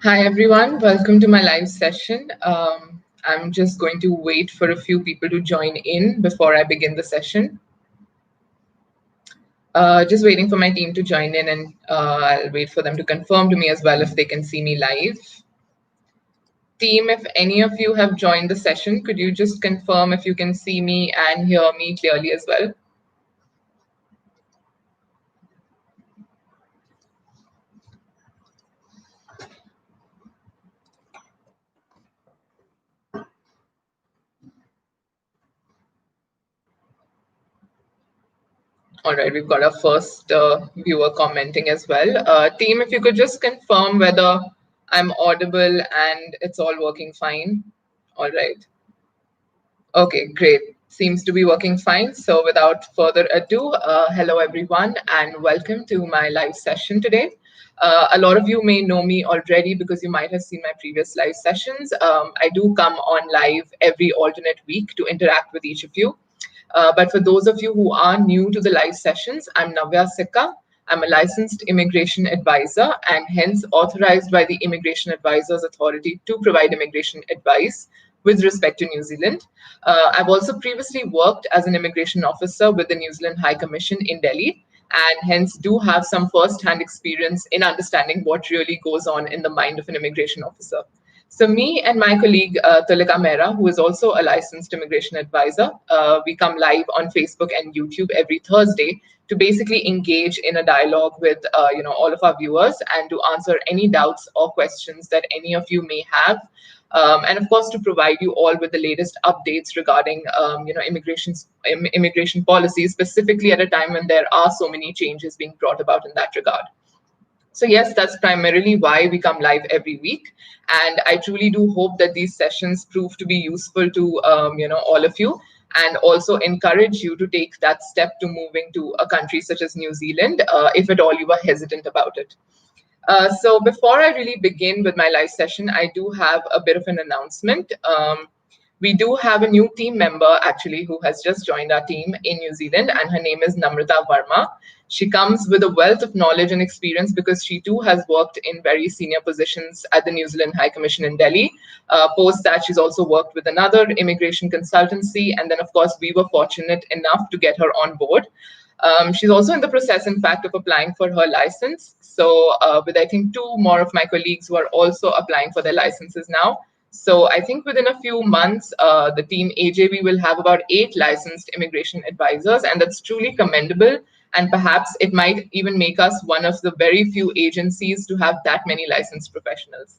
Hi everyone, welcome to my live session. I'm just going to wait for a few people to join in before I begin the session. Just waiting for my team to join in, and I'll wait for them to confirm to me as well if they can see me live. Team, if any of you have joined the session, could you just confirm if you can see me and hear me clearly as well? All right, we've got our first viewer commenting as well. Team, if you could just confirm whether I'm audible and it's all working fine. All right. Okay, great. Seems to be working fine. So without further ado, hello everyone and welcome to my live session today. A lot of you may know me already because you might have seen my previous live sessions. I do come on live every alternate week to interact with each of you. But for those of you who are new to the live sessions, I'm Navya Sikka. I'm a licensed immigration advisor and hence authorized by the Immigration Advisors Authority to provide immigration advice with respect to New Zealand. I've also previously worked as an immigration officer with the New Zealand High Commission in Delhi and hence do have some first-hand experience in understanding what really goes on in the mind of an immigration officer. So me and my colleague Tulika Mehra, who is also a licensed immigration advisor, we come live on Facebook and YouTube every Thursday to basically engage in a dialogue with all of our viewers and to answer any doubts or questions that any of you may have. And of course, to provide you all with the latest updates regarding, immigration policies, specifically at a time when there are so many changes being brought about in that regard. So yes, that's primarily why we come live every week, and I truly do hope that these sessions prove to be useful to all of you, and also encourage you to take that step to moving to a country such as New Zealand, if at all you are hesitant about it. So before I really begin with my live session, I do have a bit of an announcement. We do have a new team member actually who has just joined our team in New Zealand, and her name is Namrata Verma. She comes with a wealth of knowledge and experience because she too has worked in very senior positions at the New Zealand High Commission in Delhi. Post that, she's also worked with another immigration consultancy, and then of course we were fortunate enough to get her on board. She's also in the process, in fact, of applying for her license. So with I think two more of my colleagues who are also applying for their licenses now. So I think within a few months, the team AJB will have about 8 licensed immigration advisors, and that's truly commendable. And perhaps it might even make us one of the very few agencies to have that many licensed professionals.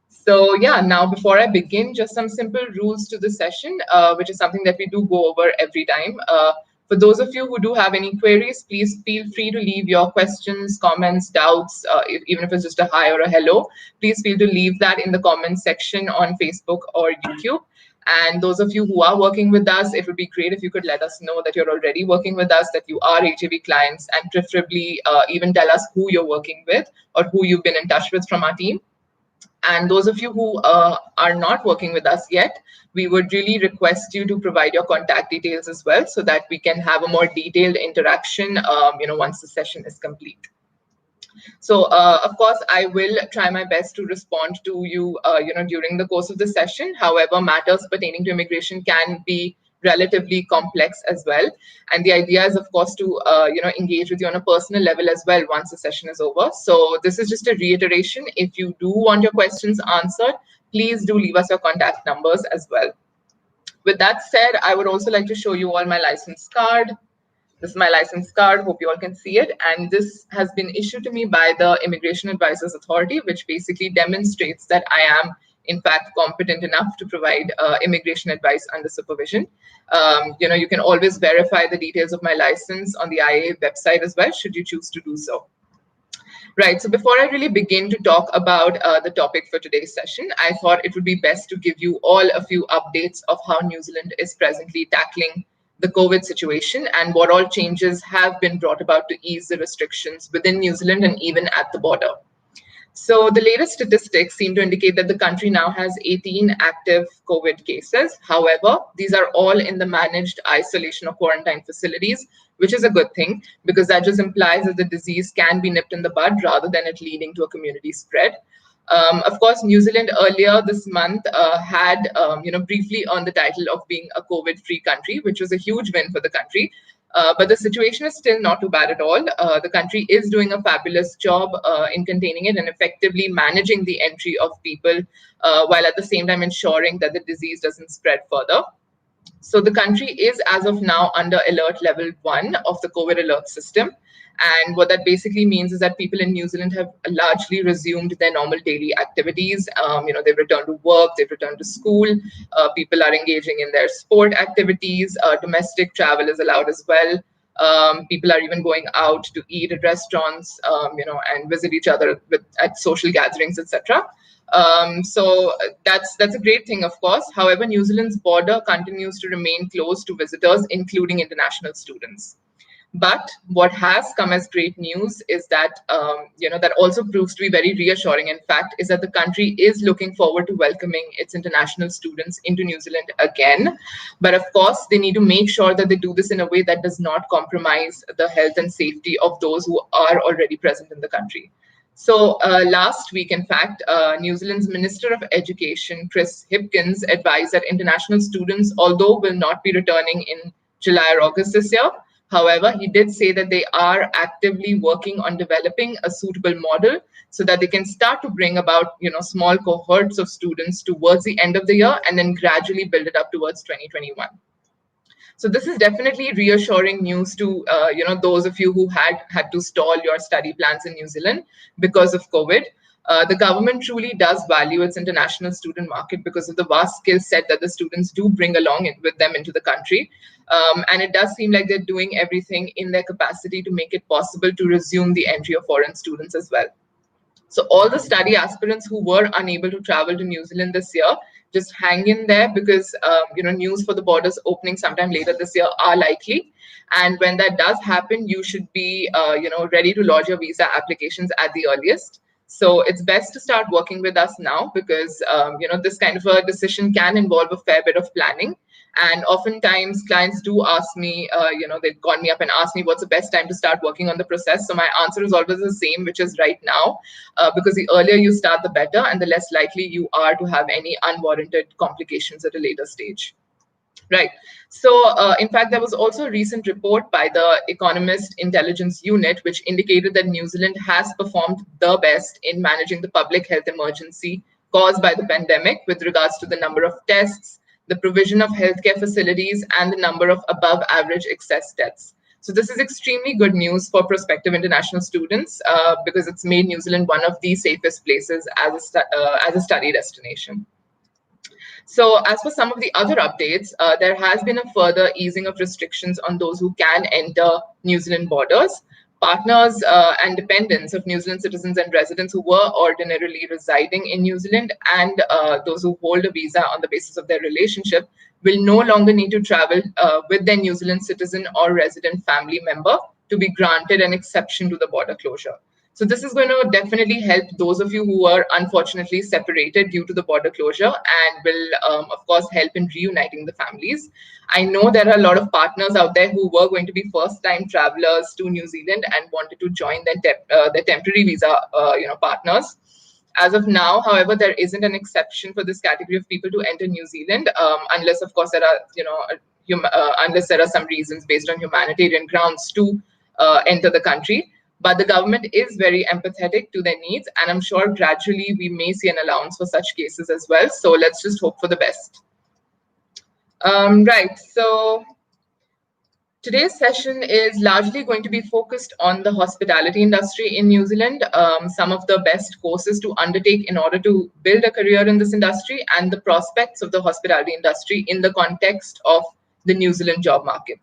So yeah, now before I begin, just some simple rules to the session, which is something that we do go over every time. For those of you who do have any queries, please feel free to leave your questions, comments, doubts, even if it's just a hi or a hello. Please feel to leave that in the comments section on Facebook or YouTube. And those of you who are working with us, it would be great if you could let us know that you're already working with us, that you are HAV clients, and preferably even tell us who you're working with or who you've been in touch with from our team. And those of you who are not working with us yet, we would really request you to provide your contact details as well so that we can have a more detailed interaction, once the session is complete. So, of course, I will try my best to respond to you, during the course of the session. However, matters pertaining to immigration can be relatively complex as well. And the idea is, of course, to, engage with you on a personal level as well once the session is over. So this is just a reiteration. If you do want your questions answered, please do leave us your contact numbers as well. With that said, I would also like to show you all my license card. This is my license card. Hope you all can see it. And this has been issued to me by the Immigration Advisors Authority, which basically demonstrates that I am, in fact, competent enough to provide immigration advice under supervision. You can always verify the details of my license on the IA website as well, should you choose to do so. Right, so before I really begin to talk about the topic for today's session, I thought it would be best to give you all a few updates of how New Zealand is presently tackling the COVID situation and what all changes have been brought about to ease the restrictions within New Zealand and even at the border. So the latest statistics seem to indicate that the country now has 18 active COVID cases. However, these are all in the managed isolation or quarantine facilities, which is a good thing because that just implies that the disease can be nipped in the bud rather than it leading to a community spread. Of course, New Zealand earlier this month had, briefly earned the title of being a COVID-free country, which was a huge win for the country. But the situation is still not too bad at all. The country is doing a fabulous job in containing it and effectively managing the entry of people, while at the same time ensuring that the disease doesn't spread further. So the country is, as of now, under alert level 1 of the COVID alert system. And what that basically means is that people in New Zealand have largely resumed their normal daily activities. They've returned to work, they've returned to school, people are engaging in their sport activities, domestic travel is allowed as well. People are even going out to eat at restaurants, and visit each other at social gatherings, etc. So that's a great thing, of course. However, New Zealand's border continues to remain closed to visitors, including international students. But what has come as great news is that, that also proves to be very reassuring, in fact, is that the country is looking forward to welcoming its international students into New Zealand again. But of course, they need to make sure that they do this in a way that does not compromise the health and safety of those who are already present in the country. So last week, in fact, New Zealand's Minister of Education, Chris Hipkins, advised that international students, although will not be returning in July or August this year, however, he did say that they are actively working on developing a suitable model so that they can start to bring about, small cohorts of students towards the end of the year and then gradually build it up towards 2021. So this is definitely reassuring news to those of you who had to stall your study plans in New Zealand because of COVID. The government truly does value its international student market because of the vast skill set that the students do bring along with them into the country. And it does seem like they're doing everything in their capacity to make it possible to resume the entry of foreign students as well. So all the study aspirants who were unable to travel to New Zealand this year, just hang in there because news for the borders opening sometime later this year are likely. And when that does happen, you should be ready to lodge your visa applications at the earliest. So it's best to start working with us now because this kind of a decision can involve a fair bit of planning. And oftentimes clients do ask me, they call me up and ask me what's the best time to start working on the process. So my answer is always the same, which is right now, because the earlier you start, the better, and the less likely you are to have any unwarranted complications at a later stage. Right. So, in fact, there was also a recent report by the Economist Intelligence Unit, which indicated that New Zealand has performed the best in managing the public health emergency caused by the pandemic with regards to the number of tests, the provision of healthcare facilities, and the number of above average excess deaths. So this is extremely good news for prospective international students because it's made New Zealand one of the safest places as a study destination. So as for some of the other updates, there has been a further easing of restrictions on those who can enter New Zealand borders. Partners and dependents of New Zealand citizens and residents who were ordinarily residing in New Zealand and those who hold a visa on the basis of their relationship will no longer need to travel with their New Zealand citizen or resident family member to be granted an exception to the border closure. So this is going to definitely help those of you who are unfortunately separated due to the border closure and will, of course, help in reuniting the families. I know there are a lot of partners out there who were going to be first-time travelers to New Zealand and wanted to join their temporary visa, partners. As of now, however, there isn't an exception for this category of people to enter New Zealand, unless, of course, there are, unless there are some reasons based on humanitarian grounds to enter the country. But the government is very empathetic to their needs, and I'm sure gradually we may see an allowance for such cases as well. So let's just hope for the best. Right, so today's session is largely going to be focused on the hospitality industry in New Zealand, some of the best courses to undertake in order to build a career in this industry, and the prospects of the hospitality industry in the context of the New Zealand job market.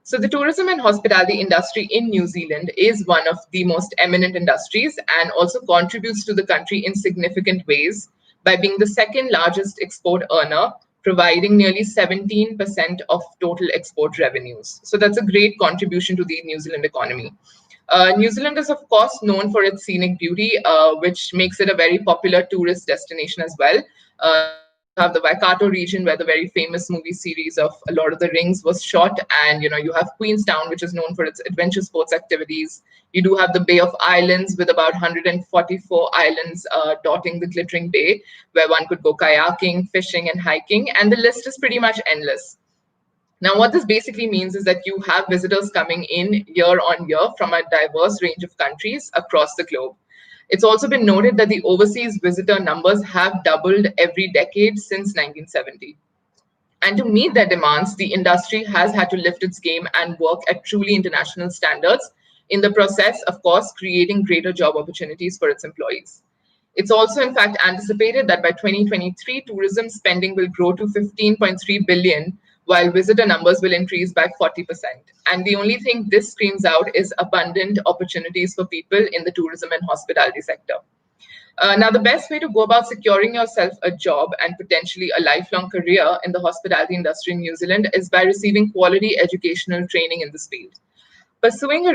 So the tourism and hospitality industry in New Zealand is one of the most eminent industries and also contributes to the country in significant ways by being the second largest export earner, providing nearly 17% of total export revenues. So that's a great contribution to the New Zealand economy. New Zealand is, of course, known for its scenic beauty, which makes it a very popular tourist destination as well. have the Waikato region where the very famous movie series of A Lord of the Rings was shot, and you have Queenstown, which is known for its adventure sports activities. You do have the Bay of Islands with about 144 islands dotting the glittering bay, where one could go kayaking, fishing, and hiking, and the list is pretty much endless. Now, what this basically means is that you have visitors coming in year on year from a diverse range of countries across the globe. It's also been noted that the overseas visitor numbers have doubled every decade since 1970. And to meet their demands, the industry has had to lift its game and work at truly international standards, in the process, of course, creating greater job opportunities for its employees. It's also, in fact, anticipated that by 2023, tourism spending will grow to 15.3 billion, while visitor numbers will increase by 40%. And the only thing this screams out is abundant opportunities for people in the tourism and hospitality sector. Now, the best way to go about securing yourself a job and potentially a lifelong career in the hospitality industry in New Zealand is by receiving quality educational training in this field. Pursuing a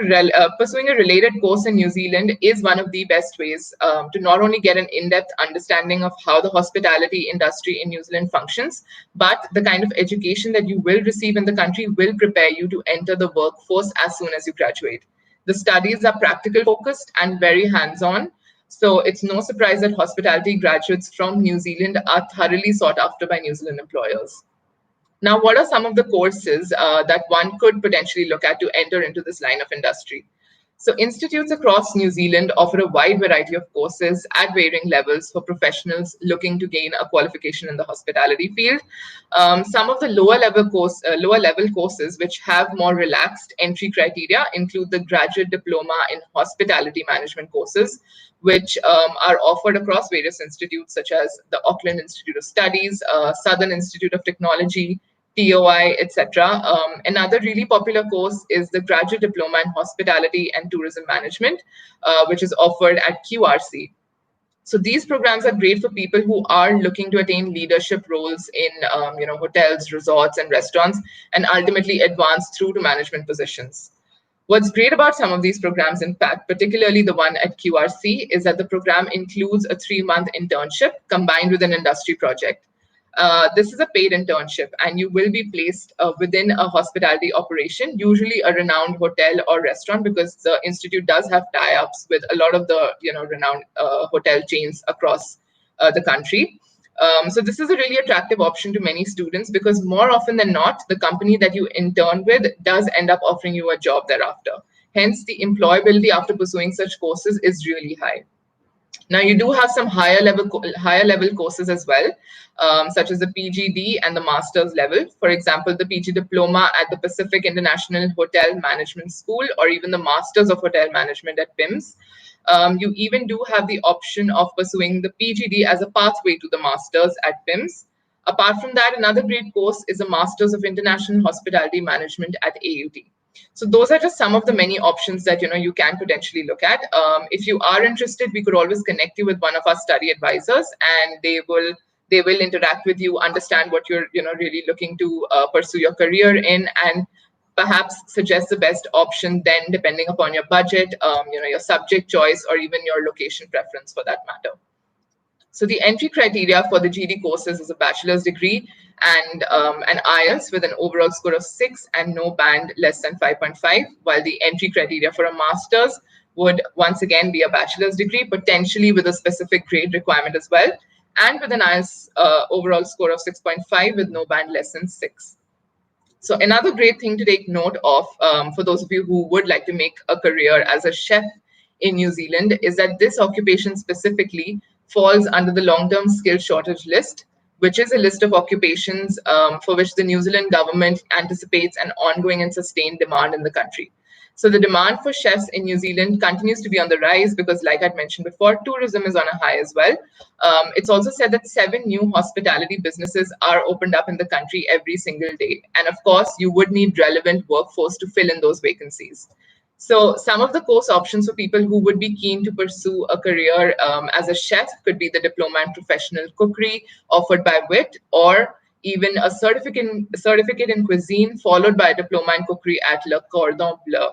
related course in New Zealand is one of the best ways to not only get an in-depth understanding of how the hospitality industry in New Zealand functions, but the kind of education that you will receive in the country will prepare you to enter the workforce as soon as you graduate. The studies are practical focused and very hands-on, so it's no surprise that hospitality graduates from New Zealand are thoroughly sought after by New Zealand employers. Now, what are some of the courses that one could potentially look at to enter into this line of industry? So institutes across New Zealand offer a wide variety of courses at varying levels for professionals looking to gain a qualification in the hospitality field. Some of the lower level courses which have more relaxed entry criteria include the graduate diploma in hospitality management courses, which are offered across various institutes such as the Auckland Institute of Studies, Southern Institute of Technology, TOI, etc. Another really popular course is the Graduate Diploma in Hospitality and Tourism Management, which is offered at QRC. So these programs are great for people who are looking to attain leadership roles in hotels, resorts, and restaurants, and ultimately advance through to management positions. What's great about some of these programs, in fact, particularly the one at QRC, is that the program includes a 3-month internship combined with an industry project. This is a paid internship, and you will be placed within a hospitality operation, usually a renowned hotel or restaurant, because the institute does have tie-ups with a lot of the renowned hotel chains across the country. So this is a really attractive option to many students because more often than not, the company that you intern with does end up offering you a job thereafter. Hence, the employability after pursuing such courses is really high. Now, you do have some higher level courses as well, such as the PGD and the master's level. For example, the PG diploma at the Pacific International Hotel Management School, or even the Masters of Hotel Management at PIMS. You even do have the option of pursuing the PGD as a pathway to the Masters at PIMS. Apart from that, another great course is a Masters of International Hospitality Management at AUT. So those are just some of the many options that you can potentially look at. If you are interested, we could always connect you with one of our study advisors, and they will interact with you, understand what you're really looking to pursue your career in, and perhaps suggest the best option then, depending upon your budget, your subject choice, or even your location preference for that matter. So the entry criteria for the GD courses is a bachelor's degree and an IELTS with an overall score of 6 and no band less than 5.5, while the entry criteria for a master's would once again be a bachelor's degree, potentially with a specific grade requirement as well, and with an IELTS overall score of 6.5 with no band less than 6. So another great thing to take note of for those of you who would like to make a career as a chef in New Zealand is that this occupation specifically falls under the long-term skill shortage list, which is a list of occupations for which the New Zealand government anticipates an ongoing and sustained demand in the country. So the demand for chefs in New Zealand continues to be on the rise because, like I'd mentioned before, tourism is on a high as well. It's also said that 7 new hospitality businesses are opened up in the country every single day. And of course, you would need relevant workforce to fill in those vacancies. So some of the course options for people who would be keen to pursue a career as a chef could be the Diploma in Professional Cookery offered by WIT, or even a certificate in cuisine followed by a Diploma in Cookery at Le Cordon Bleu.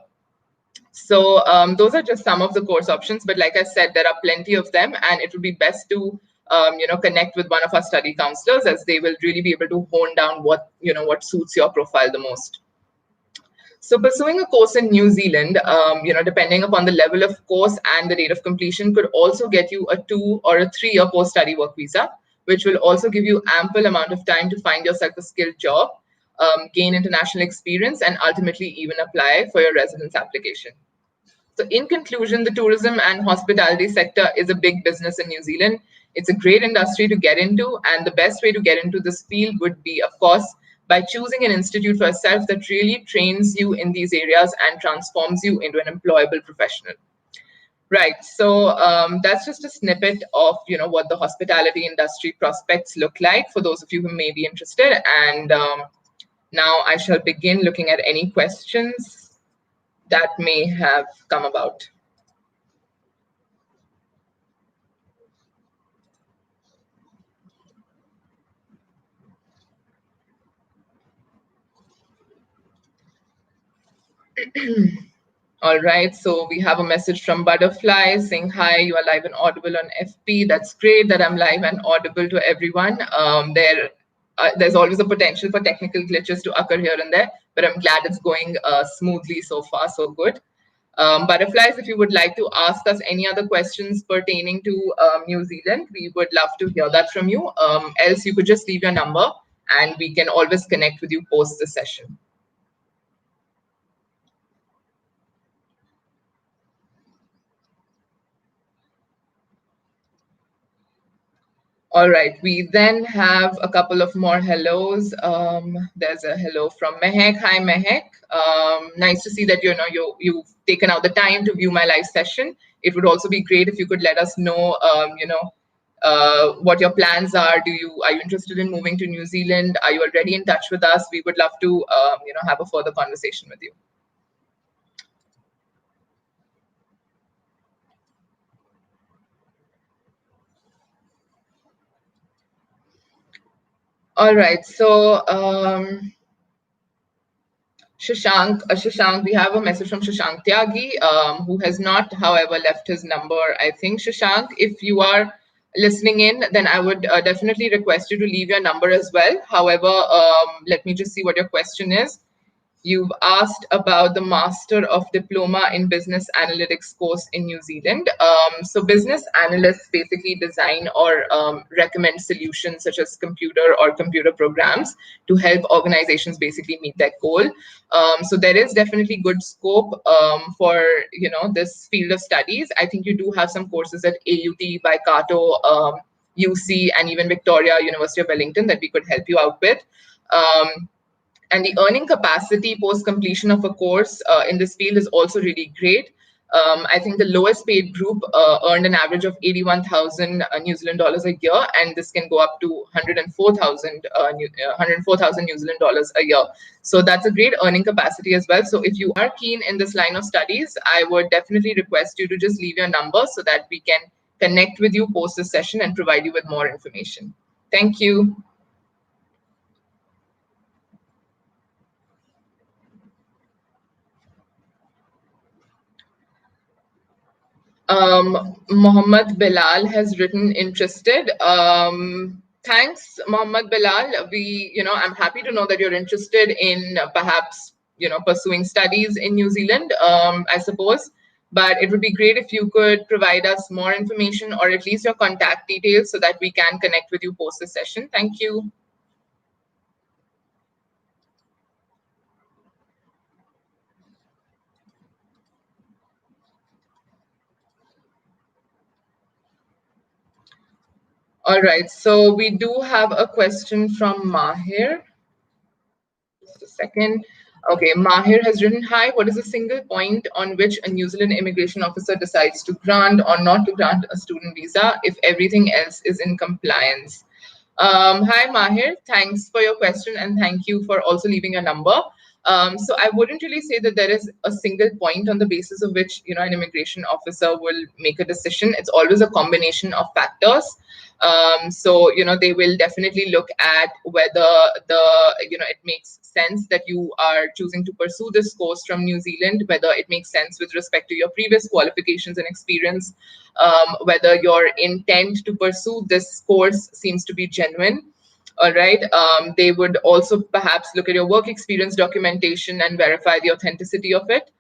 So those are just some of the course options, but like I said, there are plenty of them, and it would be best to connect with one of our study counselors, as they will really be able to hone down what suits your profile the most. So pursuing a course in New Zealand, depending upon the level of course and the rate of completion, could also get you a 2 or a 3-year post-study work visa, which will also give you ample amount of time to find yourself a skilled job, gain international experience, and ultimately even apply for your residence application. So in conclusion, the tourism and hospitality sector is a big business in New Zealand. It's a great industry to get into, and the best way to get into this field would be, of course, by choosing an institute for yourself that really trains you in these areas and transforms you into an employable professional. Right. So that's just a snippet of what the hospitality industry prospects look like for those of you who may be interested. And now I shall begin looking at any questions that may have come about. All right, so we have a message from Butterfly saying, hi, you are live and audible on FP. That's great that I'm live and audible to everyone. There's always a potential for technical glitches to occur here and there, but I'm glad it's going smoothly so far, so good. Butterflies, if you would like to ask us any other questions pertaining to New Zealand, we would love to hear that from you. Else you could just leave your number and we can always connect with you post the session. All right, we then have a couple of more hellos. There's a hello from Mehek. Hi, Mehek. Nice to see that you've taken out the time to view my live session. It would also be great if you could let us know, what your plans are. Are you interested in moving to New Zealand? Are you already in touch with us? We would love to, have a further conversation with you. All right, so Shashank, we have a message from Shashank Tyagi, who has not, however, left his number. I think, Shashank, if you are listening in, then I would definitely request you to leave your number as well. However, let me just see what your question is. You've asked about the Master of Diploma in Business Analytics course in New Zealand. So business analysts basically design or recommend solutions such as computer or computer programs to help organizations basically meet their goal. So there is definitely good scope for this field of studies. I think you do have some courses at AUT, Waikato, UC, and even Victoria, University of Wellington, that we could help you out with. And the earning capacity post completion of a course in this field is also really great. I think the lowest paid group earned an average of 81,000 New Zealand dollars a year, and this can go up to 104,000 New Zealand dollars a year. So that's a great earning capacity as well. So if you are keen in this line of studies, I would definitely request you to just leave your number so that we can connect with you post this session and provide you with more information. Thank you. Mohammed Bilal has written interested. Thanks, Mohammed Bilal. I'm happy to know that you're interested in perhaps, pursuing studies in New Zealand, I suppose. But it would be great if you could provide us more information or at least your contact details so that we can connect with you post this session. Thank you. All right, so we do have a question from Mahir. Just a second. Okay, Mahir has written, hi, what is a single point on which a New Zealand immigration officer decides to grant or not to grant a student visa if everything else is in compliance? Hi, Mahir. Thanks for your question and thank you for also leaving your number. So I wouldn't really say that there is a single point on the basis of which, an immigration officer will make a decision. It's always a combination of factors. So, they will definitely look at whether it makes sense that you are choosing to pursue this course from New Zealand, whether it makes sense with respect to your previous qualifications and experience, whether your intent to pursue this course seems to be genuine. All right. They would also perhaps look at your work experience documentation and verify the authenticity of it.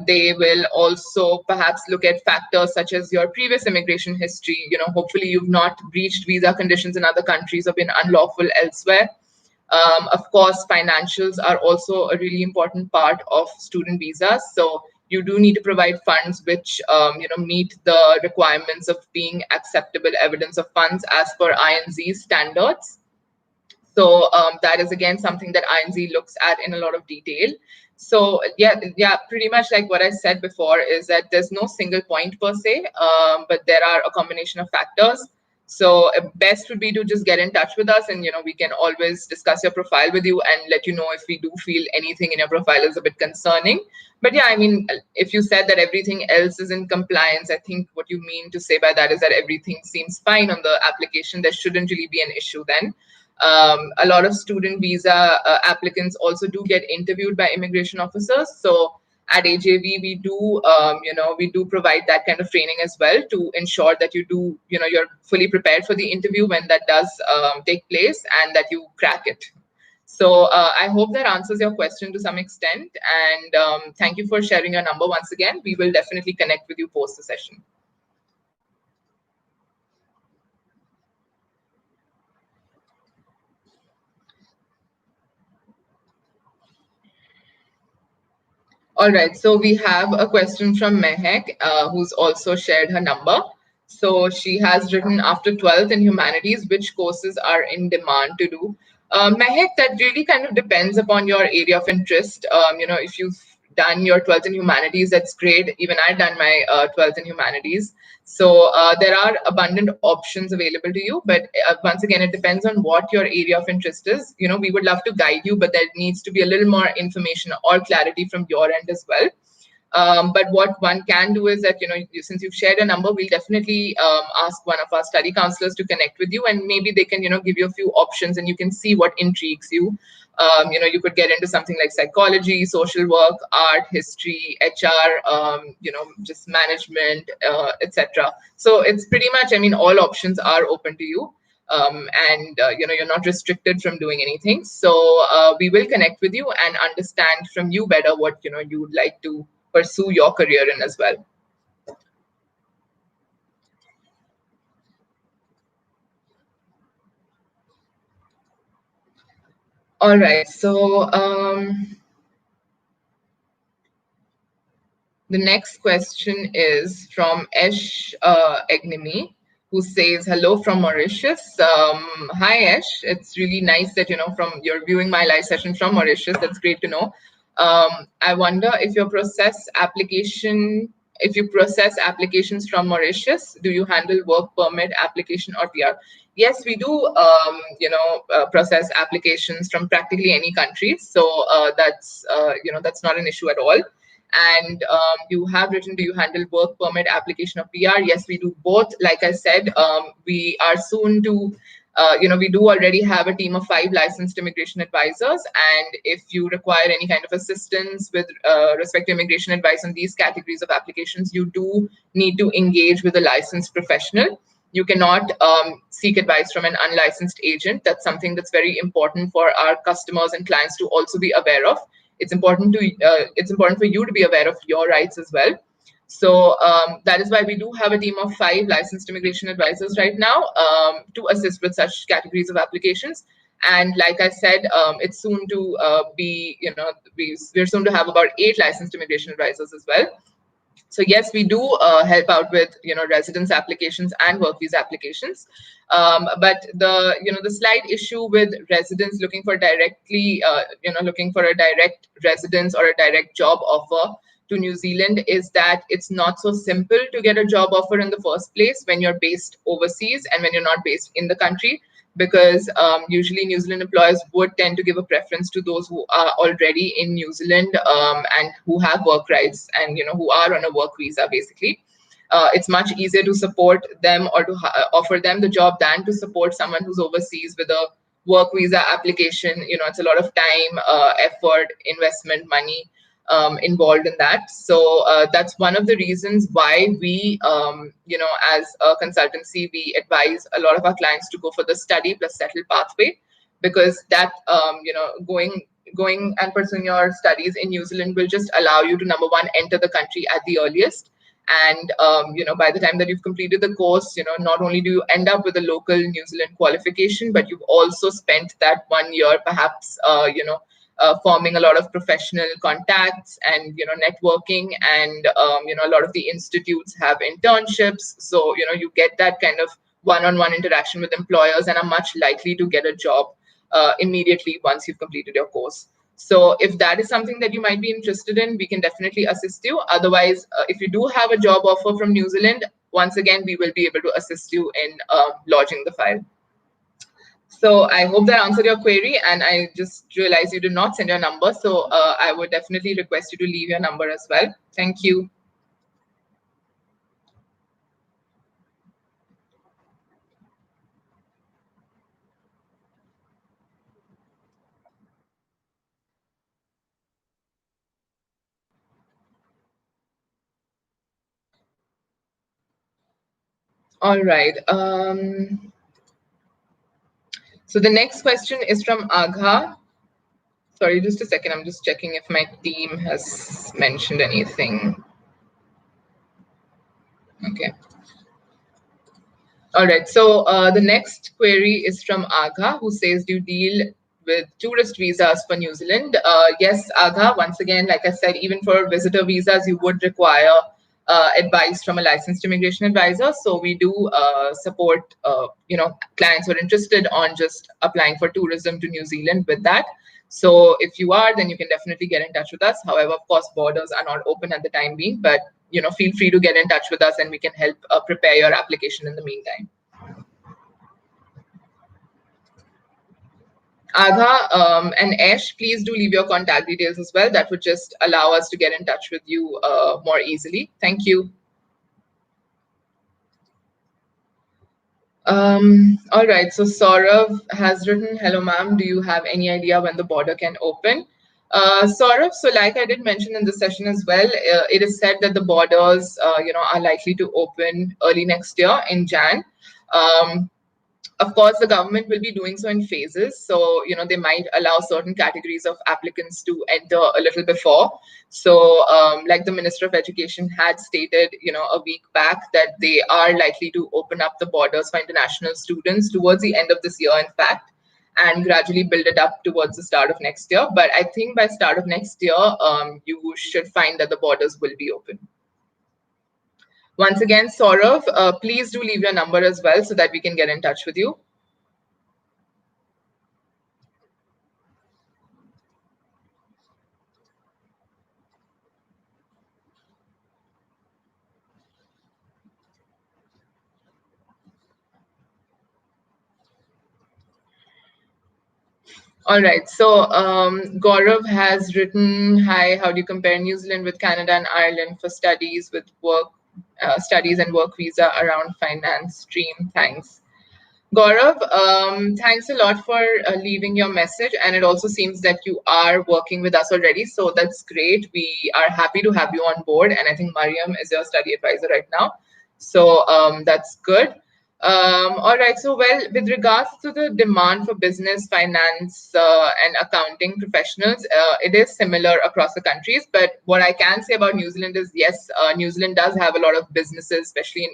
They will also perhaps look at factors such as your previous immigration history. Hopefully you've not breached visa conditions in other countries or been unlawful elsewhere. Of course, financials are also a really important part of student visas. So you do need to provide funds which meet the requirements of being acceptable evidence of funds as per INZ standards. So that is again something that INZ looks at in a lot of detail. So yeah, pretty much like what I said before is that there's no single point per se, but there are a combination of factors. So best would be to just get in touch with us, and we can always discuss your profile with you and let you know if we do feel anything in your profile is a bit concerning. But yeah, I mean, if you said that everything else is in compliance, I think what you mean to say by that is that everything seems fine on the application. There shouldn't really be an issue then. A lot of student visa applicants also do get interviewed by immigration officers. So at AJV, we do provide that kind of training as well to ensure that you're fully prepared for the interview when that does take place and that you crack it. So I hope that answers your question to some extent. And thank you for sharing your number once again. We will definitely connect with you post the session. All right, so we have a question from Mehek, who's also shared her number. So she has written, after 12th in humanities, which courses are in demand to do? Mehek, that really kind of depends upon your area of interest. If you've done your 12th in humanities, that's great. Even I've done my 12th in humanities. So there are abundant options available to you. But once again, it depends on what your area of interest is. We would love to guide you, but there needs to be a little more information or clarity from your end as well. But what one can do is that, since you've shared a number, we'll definitely ask one of our study counselors to connect with you, and maybe they can, give you a few options and you can see what intrigues you. You could get into something like psychology, social work, art, history, HR, just management, etc. So it's pretty much, all options are open to you. And you're not restricted from doing anything. So we will connect with you and understand from you better what you would like to pursue your career in as well. All right, so the next question is from Esh Egnimi, who says, hello from Mauritius. Hi, Esh. It's really nice that, you're viewing my live session from Mauritius. That's great to know. I wonder if you process applications from Mauritius, do you handle work permit application or PR? Yes, we do, process applications from practically any country. So that's not an issue at all. And you have written, do you handle work permit application or PR? Yes, we do both. Like I said, we are soon to, we do already have a team of 5 licensed immigration advisors. And if you require any kind of assistance with respect to immigration advice on these categories of applications, you do need to engage with a licensed professional. You cannot seek advice from an unlicensed agent. That's something that's very important for our customers and clients to also be aware of. It's important for you to be aware of your rights as well. So that is why we do have a team of 5 licensed immigration advisors right now to assist with such categories of applications. And like I said, it's soon to we're soon to have about 8 licensed immigration advisors as well. So yes, we do help out with residence applications and work visa applications, but the slight issue with residents looking for a direct residence or a direct job offer to New Zealand is that it's not so simple to get a job offer in the first place when you're based overseas and when you're not based in the country. because usually New Zealand employers would tend to give a preference to those who are already in New Zealand and who have work rights and who are on a work visa basically. It's much easier to support them or to offer them the job than to support someone who's overseas with a work visa application. It's a lot of time, effort, investment, money involved in that. So that's one of the reasons why we, as a consultancy, we advise a lot of our clients to go for the study plus settle pathway, because that, going and pursuing your studies in New Zealand will just allow you to, number one, enter the country at the earliest. And by the time that you've completed the course, not only do you end up with a local New Zealand qualification, but you've also spent that 1 year perhaps forming a lot of professional contacts and networking, and a lot of the institutes have internships, so you get that kind of one-on-one interaction with employers and are much likely to get a job immediately once you've completed your course. So if that is something that you might be interested in, we can definitely assist you. Otherwise, if you do have a job offer from New Zealand, once again, we will be able to assist you in lodging the file. So I hope that answered your query, and I just realized you did not send your number. So I would definitely request you to leave your number as well. Thank you. All right. So the next question is from Agha. Sorry, just a second. I'm just checking if my team has mentioned anything. Okay. All right. So the next query is from Agha, who says, do you deal with tourist visas for New Zealand? Yes, Agha. Once again, like I said, even for visitor visas, you would require advice from a licensed immigration advisor. So we do support, clients who are interested on just applying for tourism to New Zealand with that. So if you are, then you can definitely get in touch with us. However, of course, borders are not open at the time being, but feel free to get in touch with us and we can help prepare your application in the meantime. Agha and Ash, please do leave your contact details as well. That would just allow us to get in touch with you more easily. Thank you. All right, so Saurav has written, hello ma'am, do you have any idea when the border can open? Saurav, so like I did mention in the session as well, it is said that the borders, are likely to open early next year in Jan. Of course, the government will be doing so in phases. So, they might allow certain categories of applicants to enter a little before. So, like the Minister of Education had stated, a week back, that they are likely to open up the borders for international students towards the end of this year, in fact, and gradually build it up towards the start of next year. But I think by start of next year, you should find that the borders will be open. Once again, Saurav, please do leave your number as well so that we can get in touch with you. All right. So Gaurav has written, hi, how do you compare New Zealand with Canada and Ireland for studies with work, studies and work visa around finance stream? Thanks. Gaurav, thanks a lot for leaving your message. And it also seems that you are working with us already. So that's great. We are happy to have you on board. And I think Mariam is your study advisor right now. So that's good. All right. So, well, with regards to the demand for business, finance, and accounting professionals, it is similar across the countries. But what I can say about New Zealand is, yes, New Zealand does have a lot of businesses, especially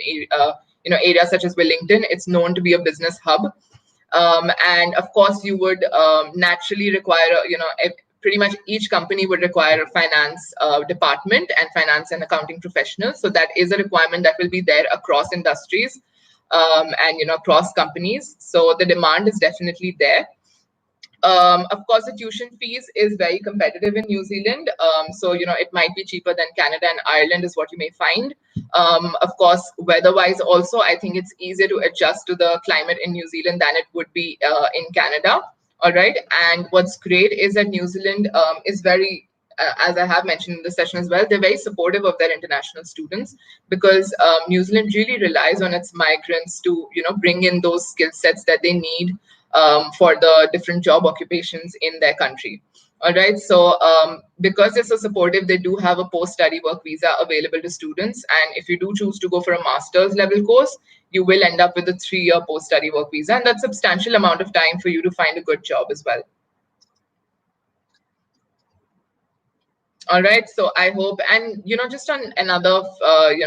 in areas such as Wellington. It's known to be a business hub, and of course, you would naturally require, pretty much each company would require a finance department and finance and accounting professionals. So that is a requirement that will be there across industries. And across companies, so the demand is definitely there. Of course, the tuition fees is very competitive in New Zealand. So, it might be cheaper than Canada and Ireland is what you may find. Of course, weather-wise also, I think it's easier to adjust to the climate in New Zealand than it would be in Canada. All right. And what's great is that New Zealand is very, as I have mentioned in the session as well, they're very supportive of their international students because New Zealand really relies on its migrants to, bring in those skill sets that they need for the different job occupations in their country. All right. So because they're so supportive, they do have a post-study work visa available to students. And if you do choose to go for a master's level course, you will end up with a 3-year post-study work visa. And that's a substantial amount of time for you to find a good job as well. All right. So I hope, and just on another,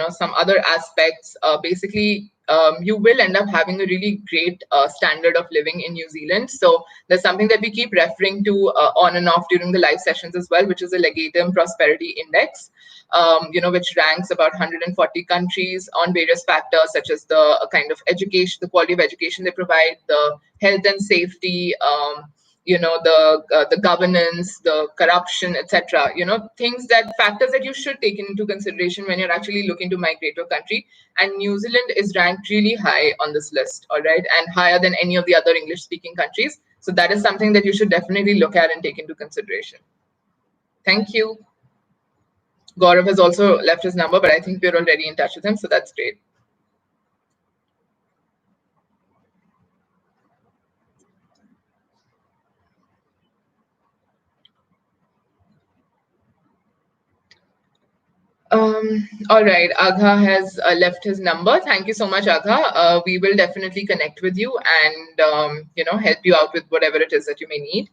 some other aspects, basically, you will end up having a really great standard of living in New Zealand. So there's something that we keep referring to on and off during the live sessions as well, which is the Legatum Prosperity Index, which ranks about 140 countries on various factors such as the kind of education, the quality of education they provide, the health and safety. The governance, the corruption, etc. Things that factors that you should take into consideration when you're actually looking to migrate to a country. And New Zealand is ranked really high on this list, all right, and higher than any of the other English speaking countries. So that is something that you should definitely look at and take into consideration. Thank you. Gaurav has also left his number, but I think we're already in touch with him, so that's great. All right, Agha has left his number. Thank you so much, Agha. We will definitely connect with you and help you out with whatever it is that you may need.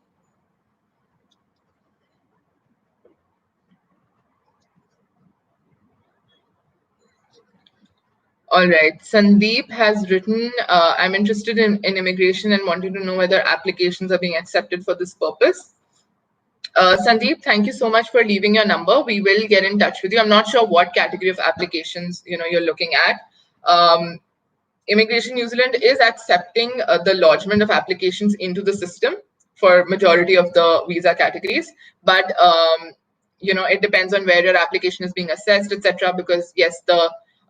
All right, Sandeep has written, I'm interested in immigration and wanting to know whether applications are being accepted for this purpose. Sandeep, thank you so much for leaving your number. We will get in touch with you. I'm not sure what category of applications you're looking at. Immigration New Zealand is accepting the lodgement of applications into the system for majority of the visa categories, but it depends on where your application is being assessed, etc. Because yes,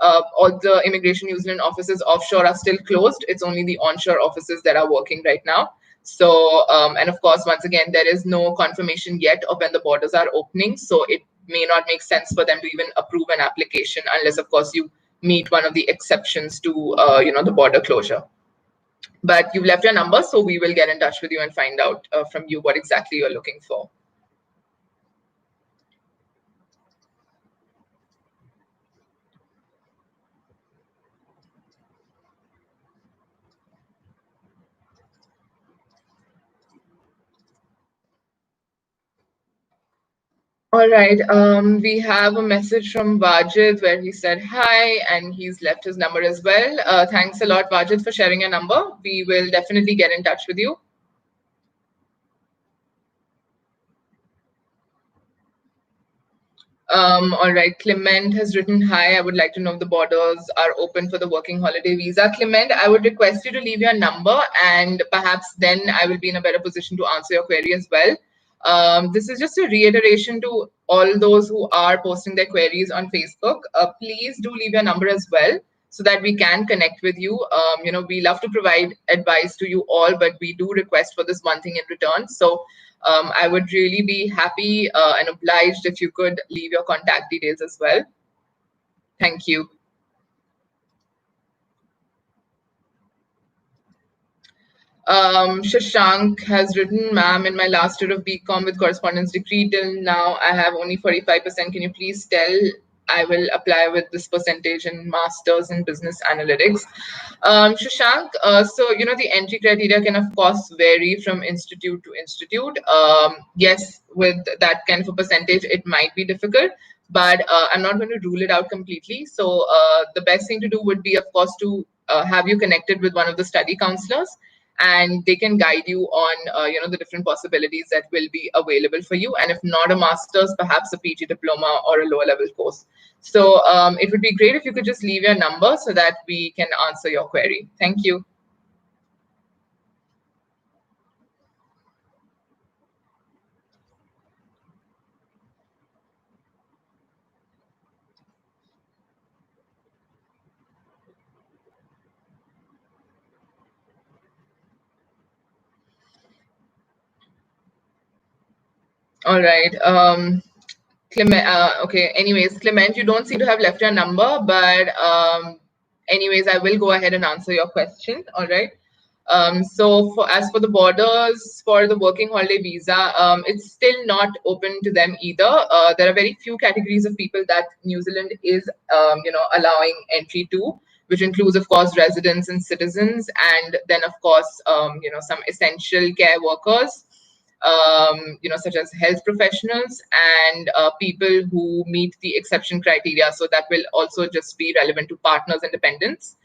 all the Immigration New Zealand offices offshore are still closed. It's only the onshore offices that are working right now. So, and of course, once again, there is no confirmation yet of when the borders are opening. So it may not make sense for them to even approve an application unless, of course, you meet one of the exceptions to the border closure. But you've left your number, so we will get in touch with you and find out from you what exactly you're looking for. All right. We have a message from Vajid where he said hi, and he's left his number as well. Thanks a lot, Vajid, for sharing your number. We will definitely get in touch with you. All right, Clement has written, hi, I would like to know if the borders are open for the working holiday visa. Clement, I would request you to leave your number and perhaps then I will be in a better position to answer your query as well. This is just a reiteration to all those who are posting their queries on Facebook. Please do leave your number as well so that we can connect with you. We love to provide advice to you all, but we do request for this one thing in return. So I would really be happy and obliged if you could leave your contact details as well. Thank you. Shashank has written, ma'am, in my last year of BCom with correspondence degree till now, I have only 45%. Can you please tell I will apply with this percentage in masters in business analytics? Shashank, so the entry criteria can of course vary from institute to institute. Yes, with that kind of a percentage, it might be difficult, but I'm not going to rule it out completely. So the best thing to do would be, of course, to have you connected with one of the study counselors, and they can guide you on the different possibilities that will be available for you, and if not a master's, perhaps a PG diploma or a lower level course. So it would be great if you could just leave your number so that we can answer your query. Thank you. All right. Clement, okay. Anyways, Clement, you don't seem to have left your number, but anyways, I will go ahead and answer your question. All right. So as for the borders for the working holiday visa, it's still not open to them either. There are very few categories of people that New Zealand is, allowing entry to, which includes, of course, residents and citizens, and then, of course, some essential care workers, such as health professionals and people who meet the exception criteria. So that will also just be relevant to partners and dependents,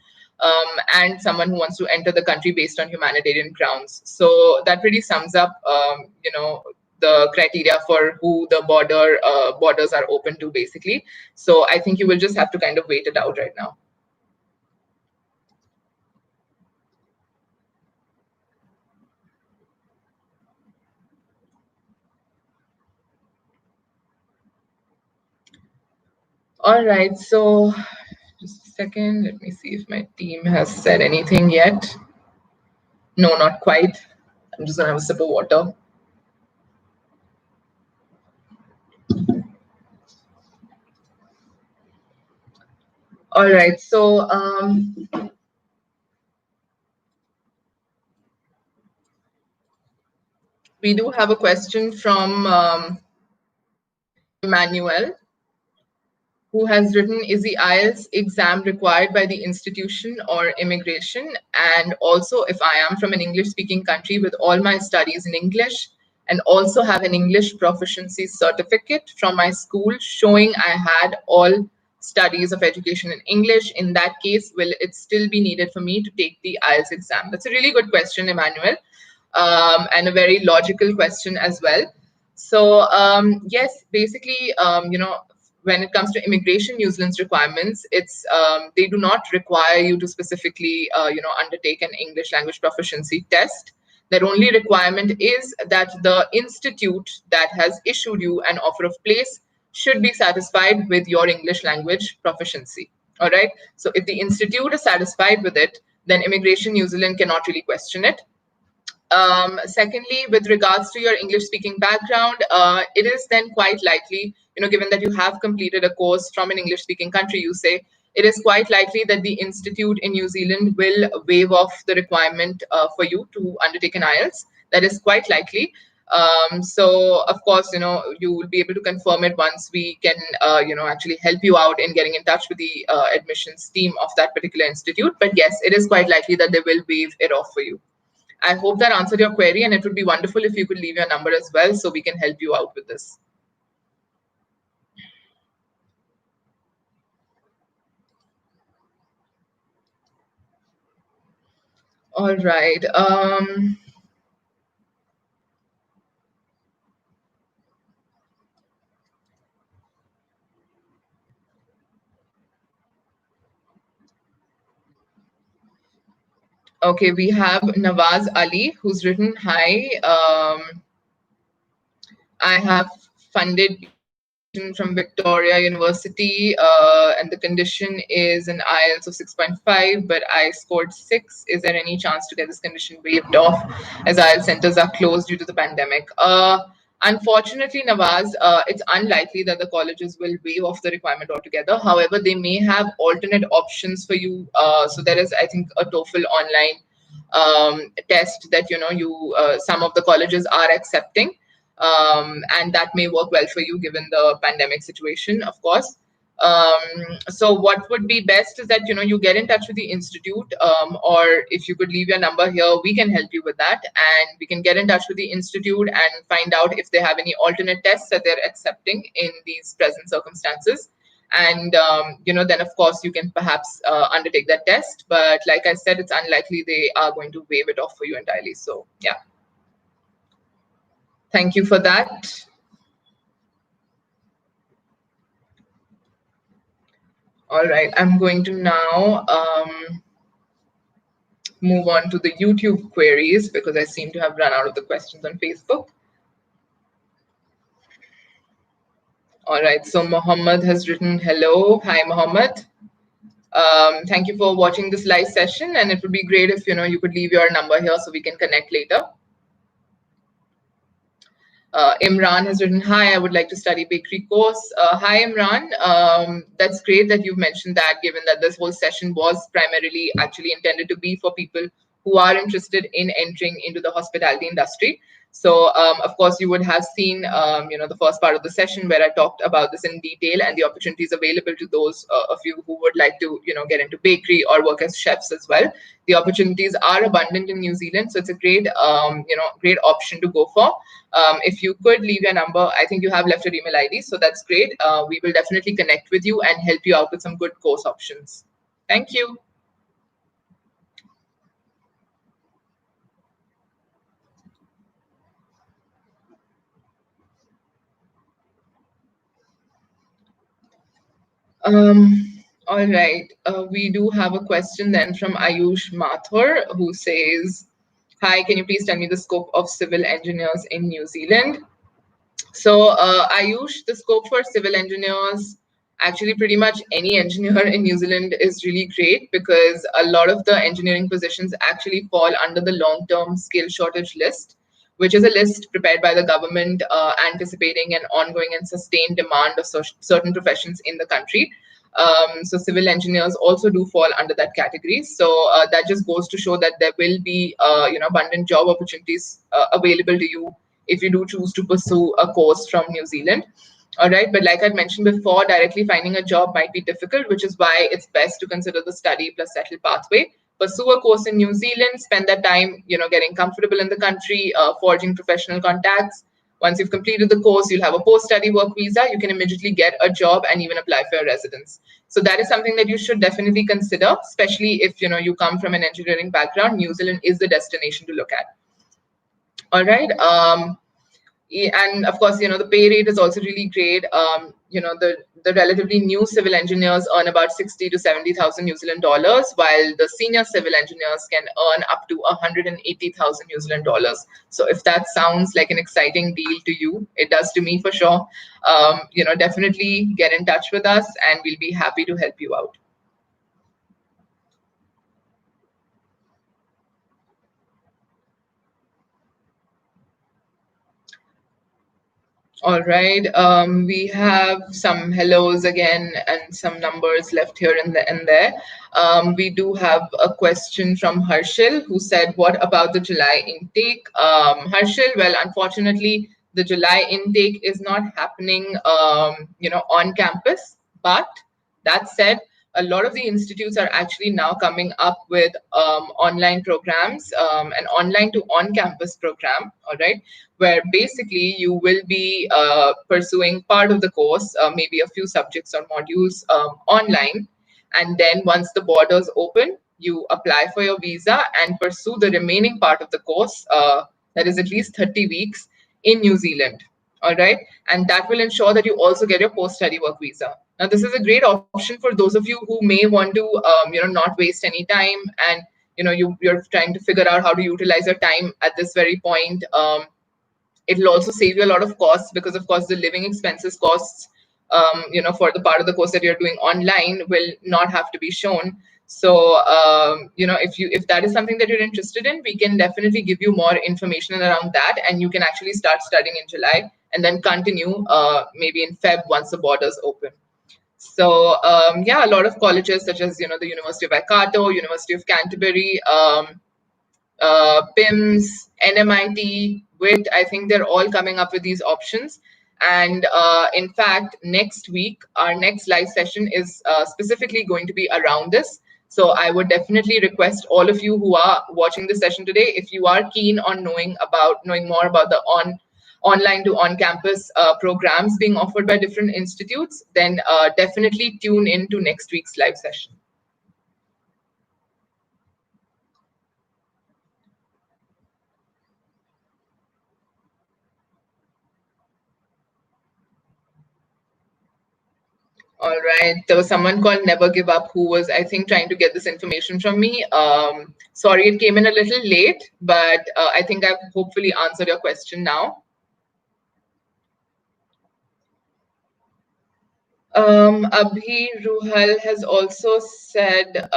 and someone who wants to enter the country based on humanitarian grounds. So that pretty sums up, the criteria for who the borders are open to, basically. So I think you will just have to kind of wait it out right now. All right, so just a second. Let me see if my team has said anything yet. No, not quite. I'm just gonna have a sip of water. All right, so we do have a question from Emmanuel, who has written, is the IELTS exam required by the institution or immigration? And also, if I am from an English speaking country with all my studies in English and also have an English proficiency certificate from my school showing I had all studies of education in English, in that case, will it still be needed for me to take the IELTS exam? That's a really good question, Emmanuel, and a very logical question as well. So yes, basically, when it comes to immigration, New Zealand's requirements, it's they do not require you to specifically, undertake an English language proficiency test. Their only requirement is that the institute that has issued you an offer of place should be satisfied with your English language proficiency. All right. So if the institute is satisfied with it, then Immigration New Zealand cannot really question it. Secondly, with regards to your English speaking background, it is then quite likely, given that you have completed a course from an English speaking country, you say, it is quite likely that the institute in New Zealand will waive off the requirement for you to undertake an IELTS. That is quite likely. So of course, you will be able to confirm it once we can, actually help you out in getting in touch with the admissions team of that particular institute. But yes, it is quite likely that they will waive it off for you. I hope that answered your query, and it would be wonderful if you could leave your number as well so we can help you out with this. All right. Okay, we have Nawaz Ali, who's written, hi, I have funded from Victoria University, and the condition is an IELTS of 6.5, but I scored 6. Is there any chance to get this condition waived off as IELTS centers are closed due to the pandemic? Unfortunately, Nawaz, it's unlikely that the colleges will waive off the requirement altogether. However, they may have alternate options for you. So there is, I think, a TOEFL online test that some of the colleges are accepting, and that may work well for you given the pandemic situation, of course. So what would be best is that you get in touch with the institute, or if you could leave your number here, we can help you with that, and we can get in touch with the institute and find out if they have any alternate tests that they're accepting in these present circumstances. And then of course you can perhaps undertake that test, but like I said, it's unlikely they are going to waive it off for you entirely. So yeah, thank you for that. All right, I'm going to now move on to the YouTube queries because I seem to have run out of the questions on Facebook. All right, so Mohammed has written, hello. Hi, Mohammed. Thank you for watching this live session, and it would be great if you could leave your number here so we can connect later. Imran has written, hi, I would like to study bakery course. Hi, Imran. That's great that you've mentioned that, given that this whole session was primarily actually intended to be for people who are interested in entering into the hospitality industry. So, of course, you would have seen, the first part of the session where I talked about this in detail and the opportunities available to those of you who would like to, get into bakery or work as chefs as well. The opportunities are abundant in New Zealand, so it's a great, great option to go for. If you could leave your number, I think you have left your email ID, so that's great. We will definitely connect with you and help you out with some good course options. Thank you. All right. We do have a question then from Ayush Mathur, who says, hi, can you please tell me the scope of civil engineers in New Zealand? So, Ayush, the scope for civil engineers, actually pretty much any engineer in New Zealand is really great, because a lot of the engineering positions actually fall under the long-term skill shortage list, which is a list prepared by the government anticipating an ongoing and sustained demand of certain professions in the country. So civil engineers also do fall under that category. So that just goes to show that there will be abundant job opportunities available to you if you do choose to pursue a course from New Zealand. All right, but like I'd mentioned before, directly finding a job might be difficult, which is why it's best to consider the study plus settle pathway. Pursue a course in New Zealand, spend that time, getting comfortable in the country, forging professional contacts. Once you've completed the course, you'll have a post-study work visa. You can immediately get a job and even apply for a residence. So that is something that you should definitely consider, especially if you come from an engineering background. New Zealand is the destination to look at. All right. And of course, the pay rate is also really great. The relatively new civil engineers earn about 60 to 70,000 New Zealand dollars, while the senior civil engineers can earn up to 180,000 New Zealand dollars. So if that sounds like an exciting deal to you, it does to me for sure. Definitely get in touch with us, and we'll be happy to help you out. All right. We have some hellos again and some numbers left here and there. We do have a question from Harshil, who said, "What about the July intake?" Harshil, well, unfortunately, the July intake is not happening, on campus. But that said, a lot of the institutes are actually now coming up with online programs, an online to on-campus program. All right, where basically you will be pursuing part of the course, maybe a few subjects or modules online. And then once the borders open, you apply for your visa and pursue the remaining part of the course, that is at least 30 weeks in New Zealand. All right. And that will ensure that you also get your post-study work visa. Now, this is a great option for those of you who may want to, not waste any time, and you're trying to figure out how to utilize your time at this very point. It'll also save you a lot of costs, because of course the living expenses costs, for the part of the course that you're doing online, will not have to be shown. So if that is something that you're interested in, we can definitely give you more information around that, and you can actually start studying in July and then continue maybe in Feb once the borders open. So a lot of colleges such as the University of Waikato, University of Canterbury, PIMS, NMIT, WIT, I think they're all coming up with these options. And in fact, next week, our next live session is specifically going to be around this. So I would definitely request all of you who are watching this session today, if you are keen on knowing more about the online to on-campus programs being offered by different institutes, then definitely tune in to next week's live session. All right. There was someone called Never Give Up who was, I think, trying to get this information from me. Sorry, it came in a little late, but I think I've hopefully answered your question now. Abhi Ruhal has also said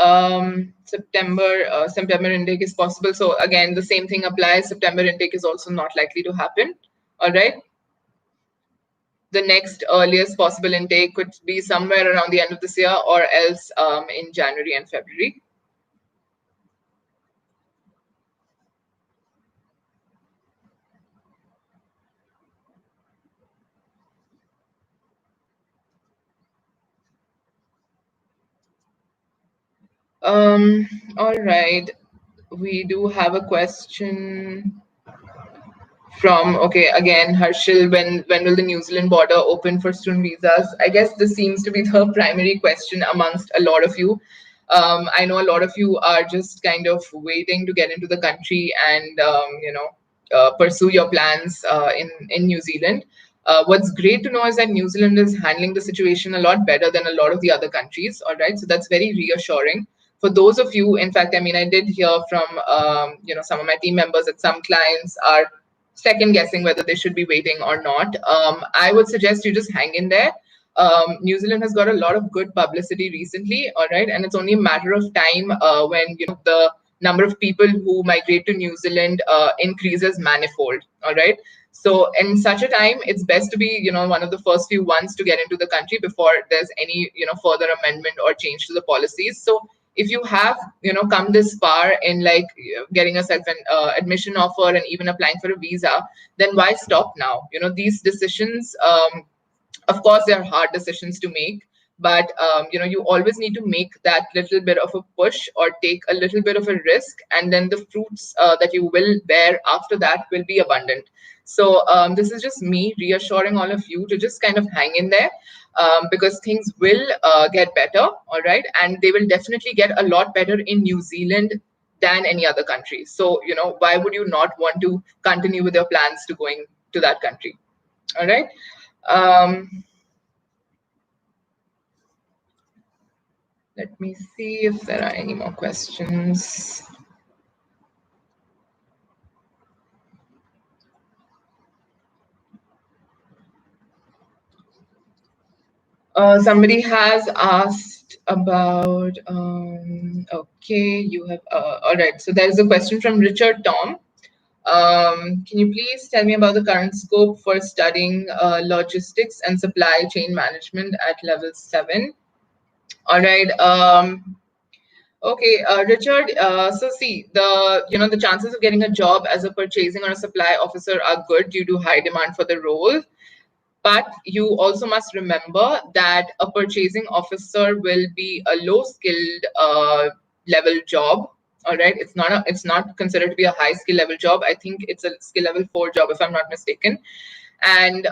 September intake is possible. So again, the same thing applies. September intake is also not likely to happen. All right. The next earliest possible intake could be somewhere around the end of this year, or else in January and February. All right. We do have a question from, okay, again, Harshil, when will the New Zealand border open for student visas? I guess this seems to be the primary question amongst a lot of you. I know a lot of you are just kind of waiting to get into the country and pursue your plans in New Zealand. What's great to know is that New Zealand is handling the situation a lot better than a lot of the other countries. All right, so that's very reassuring for those of you. In fact, I mean, I did hear from some of my team members that some clients are second guessing whether they should be waiting or not. I would suggest you just hang in there. New Zealand has got a lot of good publicity recently, all right, and it's only a matter of time when the number of people who migrate to New Zealand increases manifold, all right. So in such a time, it's best to be one of the first few ones to get into the country before there's any further amendment or change to the policies. So if you have come this far in like getting yourself an admission offer and even applying for a visa, then why stop now? These decisions, of course, they are hard decisions to make, but you always need to make that little bit of a push or take a little bit of a risk, and then the fruits that you will bear after that will be abundant. So this is just me reassuring all of you to just kind of hang in there, because things will get better, all right, and they will definitely get a lot better in New Zealand than any other country. So why would you not want to continue with your plans to going to that country? All right. Let me see if there are any more questions. Somebody has asked about, okay, you have, all right. So there's a question from Richard Tom. Can you please tell me about the current scope for studying logistics and supply chain management at level 7? All right. Okay, Richard. So see, the chances of getting a job as a purchasing or a supply officer are good due to high demand for the role. But you also must remember that a purchasing officer will be a low skilled level job. All right, it's not considered to be a high skill level job. I think it's a skill level 4 job, if I'm not mistaken. And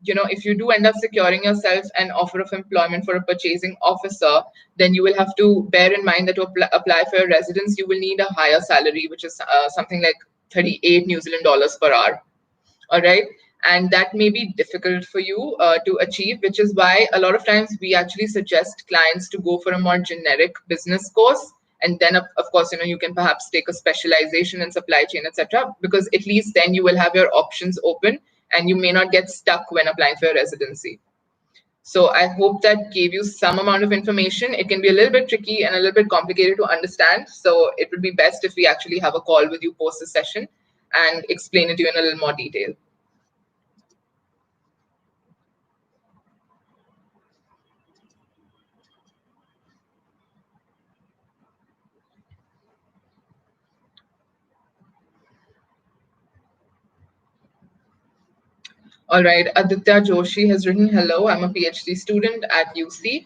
if you do end up securing yourself an offer of employment for a purchasing officer, then you will have to bear in mind that to apply for a residence, you will need a higher salary, which is something like 38 New Zealand dollars per hour. All right, and that may be difficult for you to achieve, which is why a lot of times we actually suggest clients to go for a more generic business course, and then of course you can perhaps take a specialization in supply chain, etc., because at least then you will have your options open and you may not get stuck when applying for your residency. So I hope that gave you some amount of information. It can be a little bit tricky and a little bit complicated to understand, so it would be best if we actually have a call with you post the session and explain it to you in a little more detail. All right, Aditya Joshi has written, hello, I'm a PhD student at UC.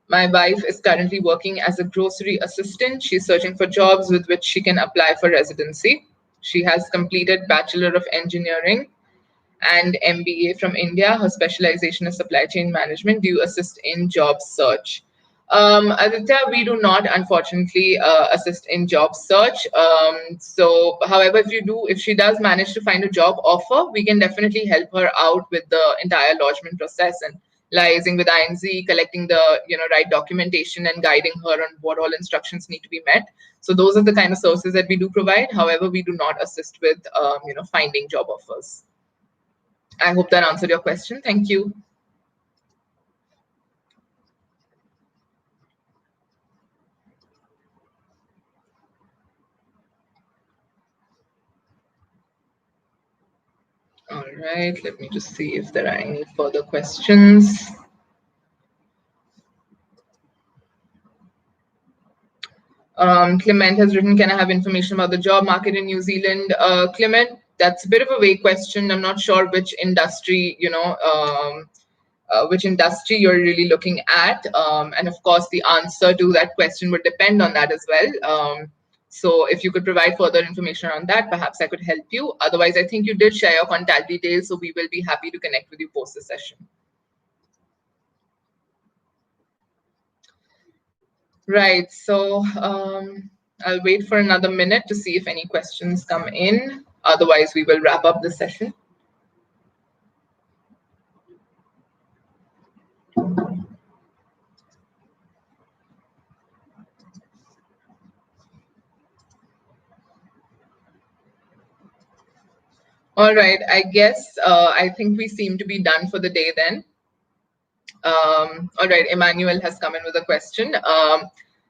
My wife is currently working as a grocery assistant. She's searching for jobs with which she can apply for residency. She has completed Bachelor of Engineering and MBA from India. Her specialization is supply chain management. Do you assist in job search? Aditya, we do not, unfortunately, assist in job search. So, however, if she does manage to find a job offer, we can definitely help her out with the entire lodgement process and liaising with INZ, collecting the right documentation and guiding her on what all instructions need to be met. So those are the kind of services that we do provide. However, we do not assist with finding job offers. I hope that answered your question. Thank you. All right, let me just see if there are any further questions. Clement has written, can I have information about the job market in New Zealand? Clement, that's a bit of a vague question. I'm not sure which industry, which industry you're really looking at. And of course, the answer to that question would depend on that as well. So if you could provide further information on that, perhaps I could help you. Otherwise, I think you did share your contact details, so we will be happy to connect with you post the session. Right, so I'll wait for another minute to see if any questions come in. Otherwise, we will wrap up the session. All right, I guess I think we seem to be done for the day then. All right, Emmanuel has come in with a question.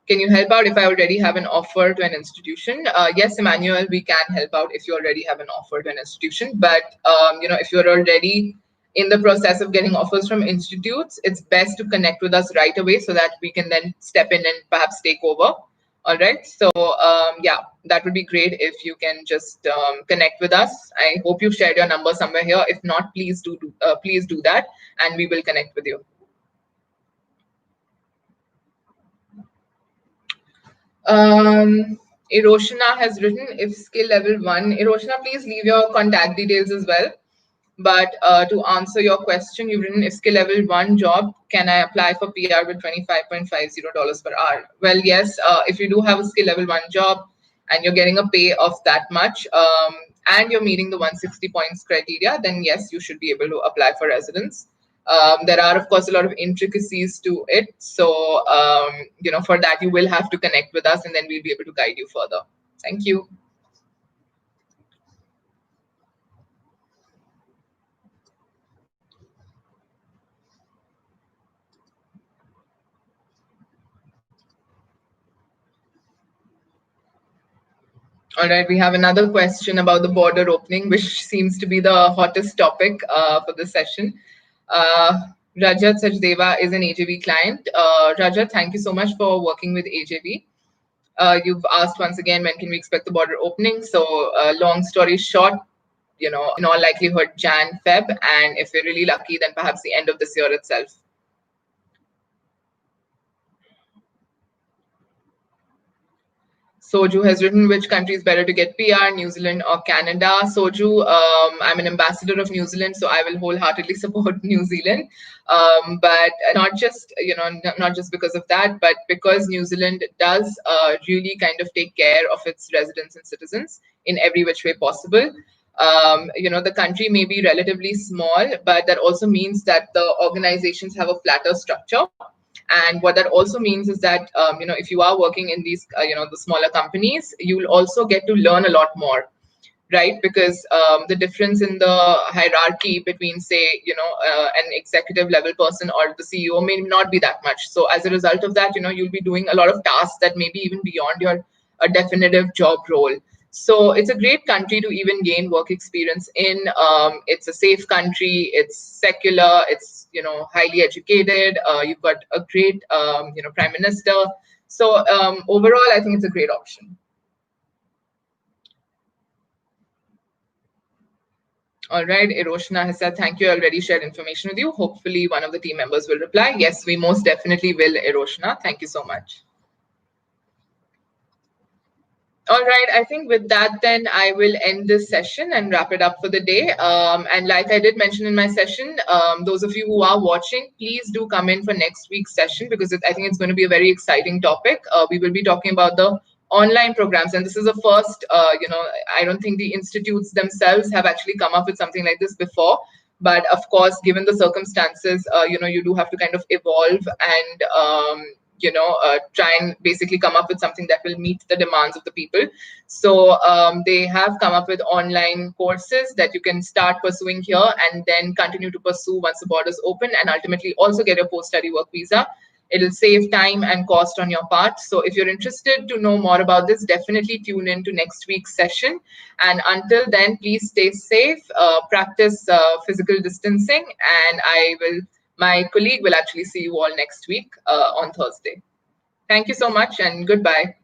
Can you help out if I already have an offer to an institution? Yes, Emmanuel, we can help out if you already have an offer to an institution. But if you're already in the process of getting offers from institutes, it's best to connect with us right away so that we can then step in and perhaps take over. All right. So yeah, that would be great if you can just connect with us. I hope you've shared your number somewhere here. If not, please do that, and we will connect with you. Eroshana has written, if skill level 1, Eroshana, please leave your contact details as well. But to answer your question, you've written, if skill level 1 job, can I apply for PR with $25.50 per hour? Well, yes, if you do have a skill level 1 job and you're getting a pay of that much, and you're meeting the 160 points criteria, then yes, you should be able to apply for residence. There are, of course, a lot of intricacies to it. So, for that, you will have to connect with us and then we'll be able to guide you further. Thank you. All right, we have another question about the border opening, which seems to be the hottest topic for this session. Rajat Sachdeva is an AJV client. Rajat, thank you so much for working with AJV. You've asked once again, when can we expect the border opening? So long story short, in all likelihood, Jan, Feb, and if we're really lucky, then perhaps the end of this year itself. Soju has written, which country is better to get PR, New Zealand or Canada? Soju, I'm an ambassador of New Zealand, so I will wholeheartedly support New Zealand. But not just, not just because of that, but because New Zealand does really kind of take care of its residents and citizens in every which way possible. The country may be relatively small, but that also means that the organizations have a flatter structure. And what that also means is that, if you are working in these, the smaller companies, you will also get to learn a lot more, right? Because the difference in the hierarchy between, say, an executive level person or the CEO may not be that much. So as a result of that, you'll be doing a lot of tasks that may be even beyond your definitive job role. So it's a great country to even gain work experience in. It's a safe country. It's secular. It's highly educated. You've got a great prime minister. So overall, I think it's a great option. All right, Eroshana has said, thank you. I already shared information with you. Hopefully, one of the team members will reply. Yes, we most definitely will, Eroshana. Thank you so much. All right, I think with that, then I will end this session and wrap it up for the day. And like I did mention in my session, those of you who are watching, please do come in for next week's session because I think it's going to be a very exciting topic. We will be talking about the online programs, and this is the first. I don't think the institutes themselves have actually come up with something like this before. But of course, given the circumstances, you do have to kind of evolve and try and basically come up with something that will meet the demands of the people. So they have come up with online courses that you can start pursuing here and then continue to pursue once the borders open, and ultimately also get a post-study work visa. It'll save time and cost on your part. So if you're interested to know more about this, definitely tune in to next week's session. And until then, please stay safe, practice physical distancing, and my colleague will actually see you all next week on Thursday. Thank you so much and goodbye.